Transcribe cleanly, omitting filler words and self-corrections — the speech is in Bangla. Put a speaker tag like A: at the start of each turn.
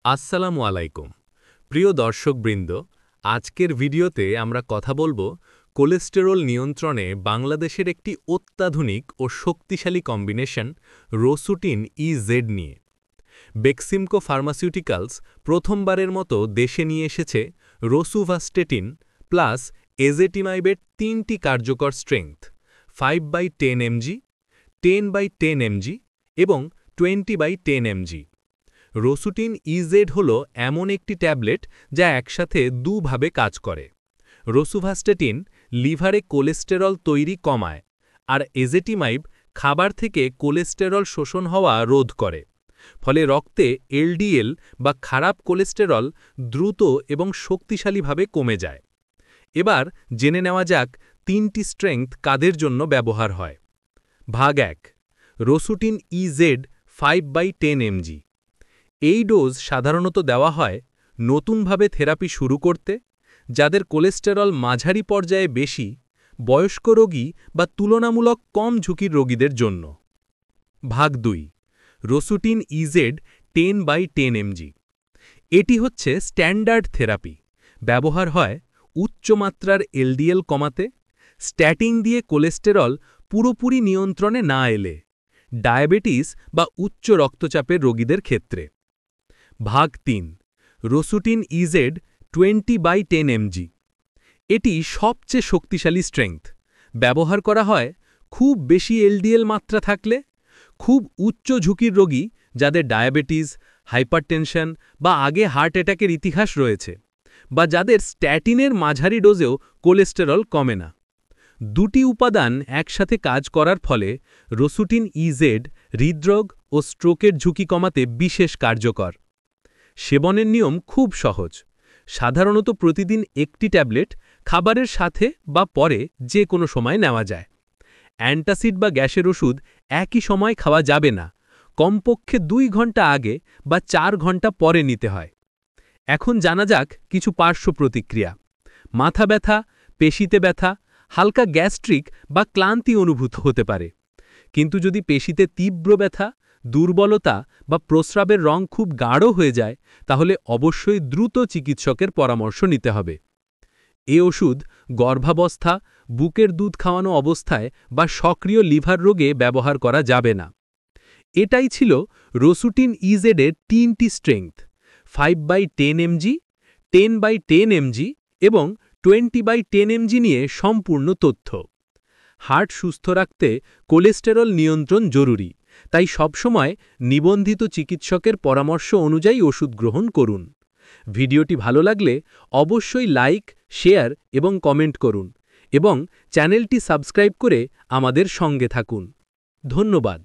A: আসসালামু আলাইকুম প্রিয় দর্শকবৃন্দ, আজকের ভিডিওতে আমরা কথা বলবো কোলেস্টেরল নিয়ন্ত্রণে বাংলাদেশের একটি অত্যাধুনিক ও শক্তিশালী কম্বিনেশন রোসুটিন ইজেড নিয়ে। বেক্সিমকো ফার্মাসিউটিক্যালস প্রথমবারের মতো দেশে নিয়ে এসেছে রোসুভাস্টেটিন প্লাস এজেটিমাইবের 3টি কার্যকর স্ট্রেংথ 5/10 mg, 10/10 mg এবং 20/10 mg। রোসুটিন ইজেড হল এমন একটি ট্যাবলেট যা একসাথে দুভাবে কাজ করে। রোসুভাস্টেটিন লিভারে কোলেস্টেরল তৈরি কমায়, আর এজেটিমাইব খাবার থেকে কোলেস্টেরল শোষণ হওয়া রোধ করে, ফলে রক্তে এলডিএল বা খারাপ কোলেস্টেরল দ্রুত এবং শক্তিশালীভাবে কমে যায়। এবার জেনে নেওয়া যাক 3টি স্ট্রেংথ কাদের জন্য ব্যবহার হয়। ভাগ 1, রোসুটিন ইজেড 5/10 mg। এই ডোজ সাধারণত দেওয়া হয় নতুনভাবে থেরাপি শুরু করতে, যাদের কোলেস্টেরল মাঝারি পর্যায়ে বেশি, বয়স্ক রোগী বা তুলনামূলক কম ঝুঁকির রোগীদের জন্য। ভাগ 2, রোসুটিন ইজেড 10/10 mg। এটি হচ্ছে স্ট্যান্ডার্ড থেরাপি। ব্যবহার হয় উচ্চমাত্রার এলডিএল কমাতে, স্ট্যাটিন দিয়ে কোলেস্টেরল পুরোপুরি নিয়ন্ত্রণে না এলে, ডায়াবেটিস বা উচ্চ রক্তচাপের রোগীদের ক্ষেত্রে। ভাগ 3, রোসুটিন ইজেড 20/10 mg। এটি সবচেয়ে শক্তিশালী স্ট্রেংথ। ব্যবহার করা হয় খুব বেশি এলডিএল মাত্রা থাকলে, খুব উচ্চ ঝুঁকির রোগী যাদের ডায়াবেটিস, হাইপারটেনশন বা আগে হার্ট অ্যাটাকের ইতিহাস রয়েছে, বা যাদের স্ট্যাটিনের মাঝারি ডোজেও কোলেস্টেরল কমে না। দুটি উপাদান একসাথে কাজ করার ফলে রোসুটিন ইজেড হৃদরোগ ও স্ট্রোকের ঝুঁকি কমাতে বিশেষ কার্যকর। সেবনের নিয়ম খুব সহজ। সাধারণত প্রতিদিন একটি ট্যাবলেট খাবারের সাথে বা পরে যে কোনো সময় নেওয়া যায়। অ্যান্টাসিড বা গ্যাসের ওষুধ একই সময় খাওয়া যাবে না, কমপক্ষে 2 ঘন্টা আগে বা 4 ঘন্টা পরে নিতে হয়। এখন জানা যাক কিছু পার্শ্ব প্রতিক্রিয়া। মাথা ব্যথা, পেশিতে ব্যথা, হালকা গ্যাস্ট্রিক বা ক্লান্তি অনুভূত হতে পারে। কিন্তু যদি পেশিতে তীব্র ব্যথা, দুর্বলতা বা প্রস্রাবের রং খুব গাঢ় হয়ে যায়, তাহলে অবশ্যই দ্রুত চিকিৎসকের পরামর্শ নিতে হবে। এ ওষুধ গর্ভাবস্থা, বুকের দুধ খাওয়ানো অবস্থায় বা সক্রিয় লিভার রোগে ব্যবহার করা যাবে না। এটাই ছিল রোসুটিন ইজেডের 3টি স্ট্রেংথ 5/10 mg, 10/10 mg এবং 20/10 mg নিয়ে সম্পূর্ণ তথ্য। হার্ট সুস্থ রাখতে কোলেস্টেরল নিয়ন্ত্রণ জরুরি, তাই সবসময় নিবন্ধিত চিকিৎসকের পরামর্শ অনুযায়ী ওষুধ গ্রহণ করুন। ভিডিওটি ভালো লাগলে অবশ্যই লাইক, শেয়ার এবং কমেন্ট করুন, এবং চ্যানেলটি সাবস্ক্রাইব করে আমাদের সঙ্গে থাকুন। ধন্যবাদ।